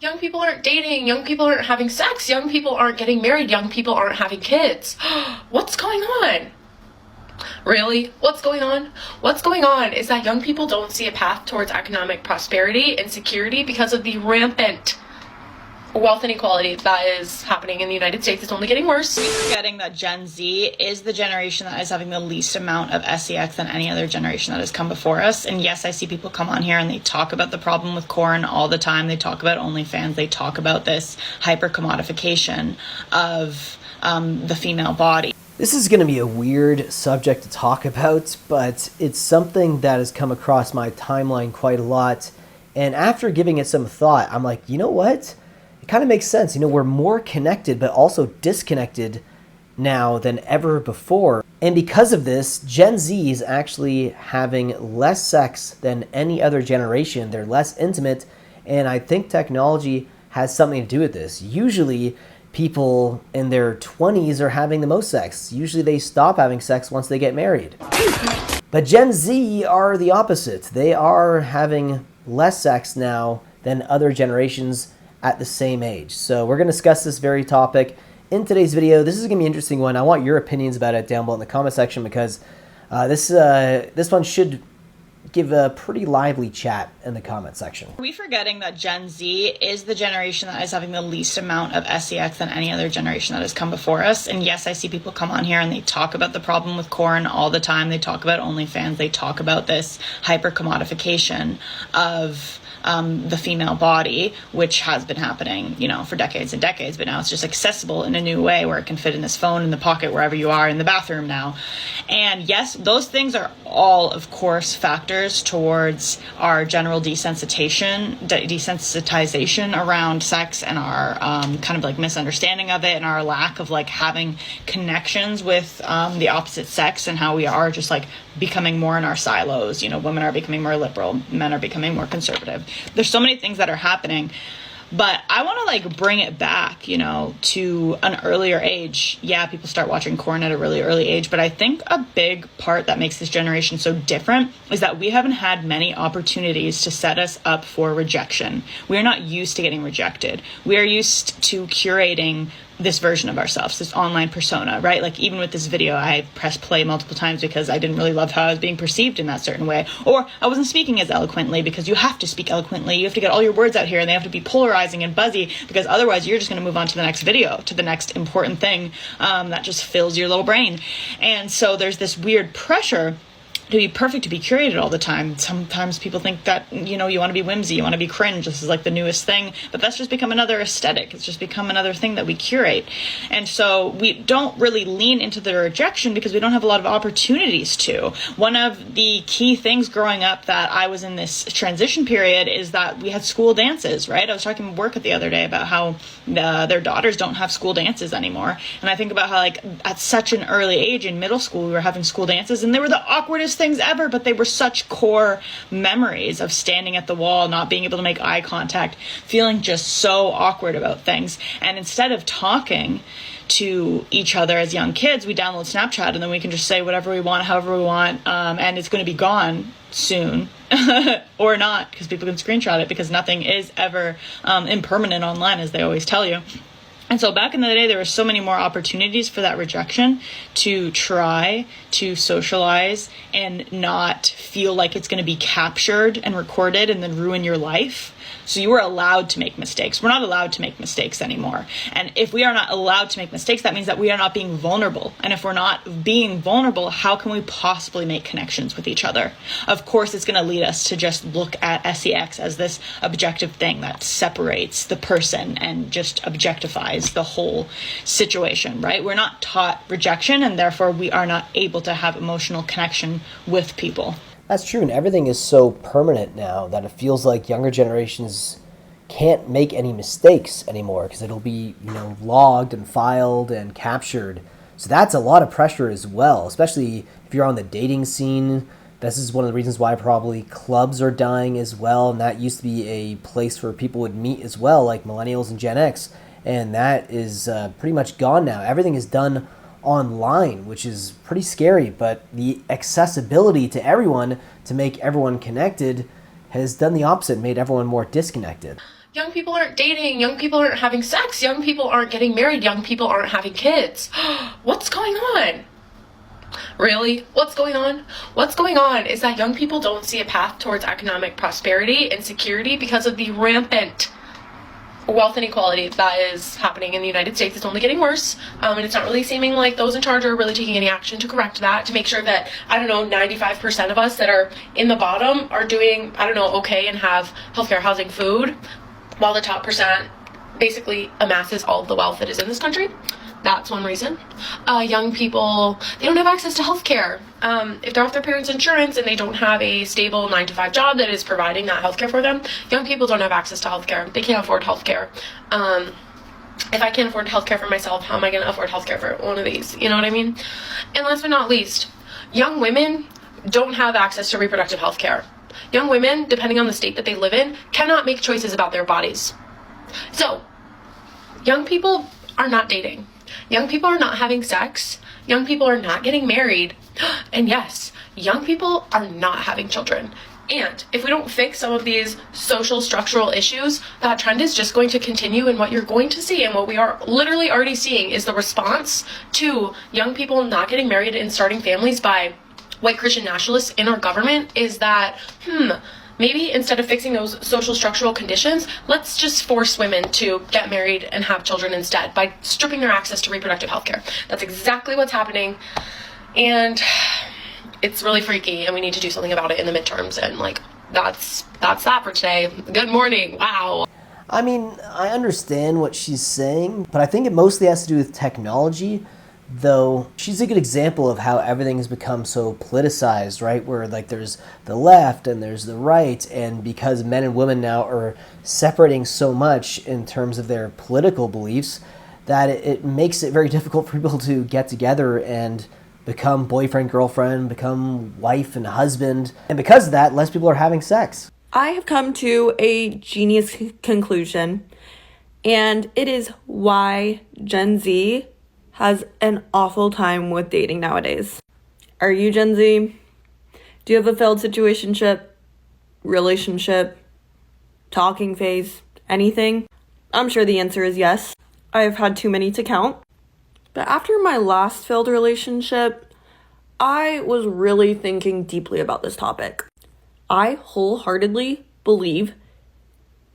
Young people aren't dating, young people aren't having sex, young people aren't getting married, young people aren't having kids. What's going on? Really? What's going on? What's going on is that young people don't see a path towards economic prosperity and security because of the rampant wealth inequality that is happening in the United States. It's only getting worse. We're forgetting that Gen Z is the generation that is having the least amount of sex than any other generation that has come before us. And yes, I see people come on here and they talk about the problem with corn all the time. They talk about OnlyFans. They talk about this hyper commodification of the female body. This is going to be a weird subject to talk about, but it's something that has come across my timeline quite a lot. And after giving it some thought, I'm like, you know what? It kind of makes sense. You know, we're more connected, but also disconnected now than ever before. And because of this, Gen Z is actually having less sex than any other generation. They're less intimate. And I think technology has something to do with this. Usually, people in their 20s are having the most sex. Usually they stop having sex once they get married. But Gen Z are the opposite. They are having less sex now than other generations at the same age. So we're going to discuss this very topic in today's video. This is going to be an interesting one. I want your opinions about it down below in the comment section because this one should give a pretty lively chat in the comment section. Are we forgetting that Gen Z is the generation that is having the least amount of sex than any other generation that has come before us? And yes, I see people come on here and they talk about the problem with corn all the time. They talk about OnlyFans. They talk about this hyper commodification of the female body, which has been happening, you know, for decades and decades, but now it's just accessible in a new way where it can fit in this phone in the pocket wherever you are in the bathroom now. And yes, those things are all, of course, factors towards our general desensitization around sex and our kind of like misunderstanding of it and our lack of like having connections with the opposite sex and how we are just like becoming more in our silos. You know, women are becoming more liberal, men are becoming more conservative. There's so many things that are happening, but I want to like bring it back, you know, to an earlier age. Yeah, people start watching corn at a really early age, but I think a big part that makes this generation so different is that we haven't had many opportunities to set us up for rejection. We are not used to getting rejected. We are used to curating this version of ourselves, this online persona, right? Like even with this video, I pressed play multiple times because I didn't really love how I was being perceived in that certain way. Or I wasn't speaking as eloquently because you have to speak eloquently. You have to get all your words out here and they have to be polarizing and buzzy because otherwise you're just going to move on to the next video, to the next important thing that just fills your little brain. And so there's this weird pressure to be perfect, to be curated all the time. Sometimes people think that, you know, you want to be whimsy, you want to be cringe. This is like the newest thing, but that's just become another aesthetic. It's just become another thing that we curate. And so we don't really lean into the rejection because we don't have a lot of opportunities to. One of the key things growing up that I was in this transition period is that we had school dances, right? I was talking to work the other day about how their daughters don't have school dances anymore. And I think about how like at such an early age in middle school, we were having school dances and they were the awkwardest things ever, but they were such core memories of standing at the wall, not being able to make eye contact, feeling just so awkward about things. And instead of talking to each other as young kids, we download Snapchat and then we can just say whatever we want, however we want, and it's going to be gone soon or not, because people can screenshot it because nothing is ever impermanent online, as they always tell you. And so back in the day, there were so many more opportunities for that rejection to try to socialize and not feel like it's going to be captured and recorded and then ruin your life. So you were allowed to make mistakes. We're not allowed to make mistakes anymore. And if we are not allowed to make mistakes, that means that we are not being vulnerable. And if we're not being vulnerable, how can we possibly make connections with each other? Of course, it's going to lead us to just look at sex as this objective thing that separates the person and just objectifies the whole situation, right? We're not taught rejection, and therefore we are not able to have emotional connection with people. That's true, and everything is so permanent now that it feels like younger generations can't make any mistakes anymore because it'll be, you know, logged and filed and captured. So that's a lot of pressure as well, especially if you're on the dating scene. This is one of the reasons why probably clubs are dying as well, and that used to be a place where people would meet as well, like millennials and Gen X, and that is pretty much gone now. Everything is done online, which is pretty scary, but the accessibility to everyone to make everyone connected has done the opposite, made everyone more disconnected. Young people aren't dating, young people aren't having sex, young people aren't getting married, young people aren't having kids. What's going on? Really? What's going on? What's going on is that young people don't see a path towards economic prosperity and security because of the rampant wealth inequality that is happening in the United States. It's only getting worse, and it's not really seeming like those in charge are really taking any action to correct that, to make sure that, 95% of us that are in the bottom are doing, okay and have healthcare, housing, food, while the top percent basically amasses all of the wealth that is in this country. That's one reason. Young people, they don't have access to healthcare. If they're off their parents' insurance and they don't have a stable 9-to-5 job that is providing that healthcare for them, young people don't have access to healthcare. They can't afford healthcare. If I can't afford healthcare for myself, how am I going to afford healthcare for one of these? You know what I mean? And last but not least, young women don't have access to reproductive healthcare. Young women, depending on the state that they live in, cannot make choices about their bodies. So, young people are not dating. Young people are not having sex. Young people are not getting married. And yes, young people are not having children. And if we don't fix some of these social structural issues, that trend is just going to continue. And what you're going to see, and what we are literally already seeing, is the response to young people not getting married and starting families by white Christian nationalists in our government is that, maybe instead of fixing those social structural conditions, let's just force women to get married and have children instead by stripping their access to reproductive health care. That's exactly what's happening. And it's really freaky, and we need to do something about it in the midterms. And that's that for today. Good morning. Wow. I mean, I understand what she's saying, but I think it mostly has to do with technology. Though she's a good example of how everything has become so politicized, right? Where there's the left and there's the right, and because men and women now are separating so much in terms of their political beliefs, that it makes it very difficult for people to get together and become boyfriend, girlfriend, become wife and husband. And because of that, less people are having sex. I have come to a genius conclusion, and it is why Gen Z has an awful time with dating nowadays. Are you Gen Z? Do you have a failed situationship, relationship, talking phase, anything? I'm sure the answer is yes. I've had too many to count. But after my last failed relationship, I was really thinking deeply about this topic. I wholeheartedly believe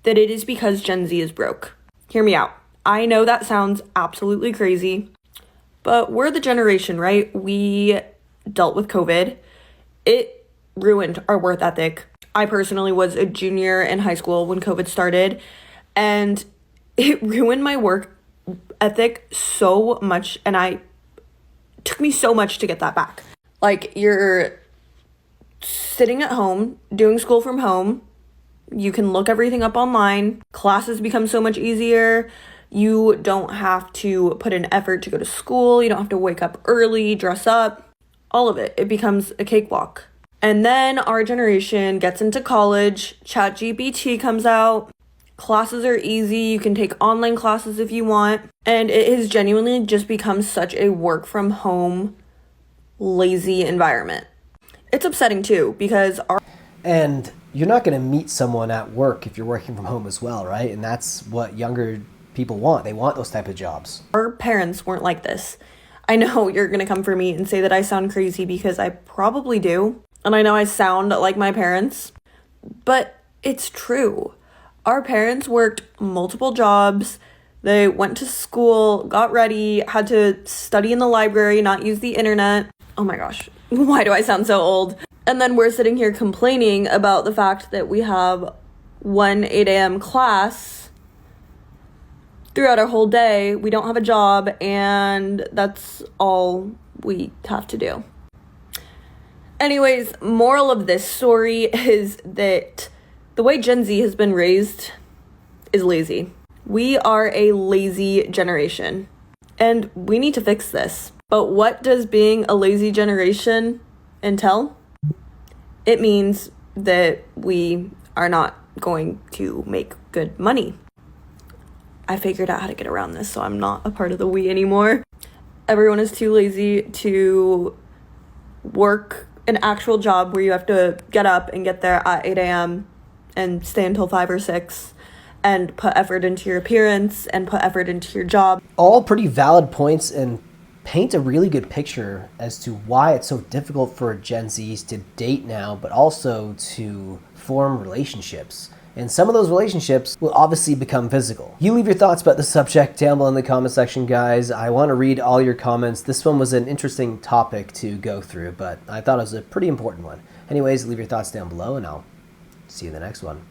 that it is because Gen Z is broke. Hear me out. I know that sounds absolutely crazy, but we're the generation, right? We dealt with COVID. It ruined our work ethic. I personally was a junior in high school when COVID started, and it ruined my work ethic so much, and it took me so much to get that back. You're sitting at home, doing school from home. You can look everything up online. Classes become so much easier. You don't have to put an effort to go to school. You don't have to wake up early, dress up, all of it. It becomes a cakewalk. And then our generation gets into college. ChatGPT comes out. Classes are easy. You can take online classes if you want. And it has genuinely just become such a work from home, lazy environment. It's upsetting too, because And you're not going to meet someone at work if you're working from home as well, right? And that's what younger people want. They want those type of jobs. Our parents weren't like this. I know you're going to come for me and say that I sound crazy, because I probably do. And I know I sound like my parents, but it's true. Our parents worked multiple jobs. They went to school, got ready, had to study in the library, not use the internet. Oh my gosh, why do I sound so old? And then we're sitting here complaining about the fact that we have one 8 a.m. class throughout our whole day. We don't have a job, and that's all we have to do. Anyways, moral of this story is that the way Gen Z has been raised is lazy. We are a lazy generation, and we need to fix this. But what does being a lazy generation entail? It means that we are not going to make good money. I figured out how to get around this, so I'm not a part of the we anymore. Everyone is too lazy to work an actual job where you have to get up and get there at 8 a.m. and stay until 5 or 6. and put effort into your appearance and put effort into your job. All pretty valid points and paint a really good picture as to why it's so difficult for Gen Zs to date now, but also to form relationships. And some of those relationships will obviously become physical. You leave your thoughts about the subject down below in the comment section, guys. I want to read all your comments. This one was an interesting topic to go through, but I thought it was a pretty important one. Anyways, leave your thoughts down below, and I'll see you in the next one.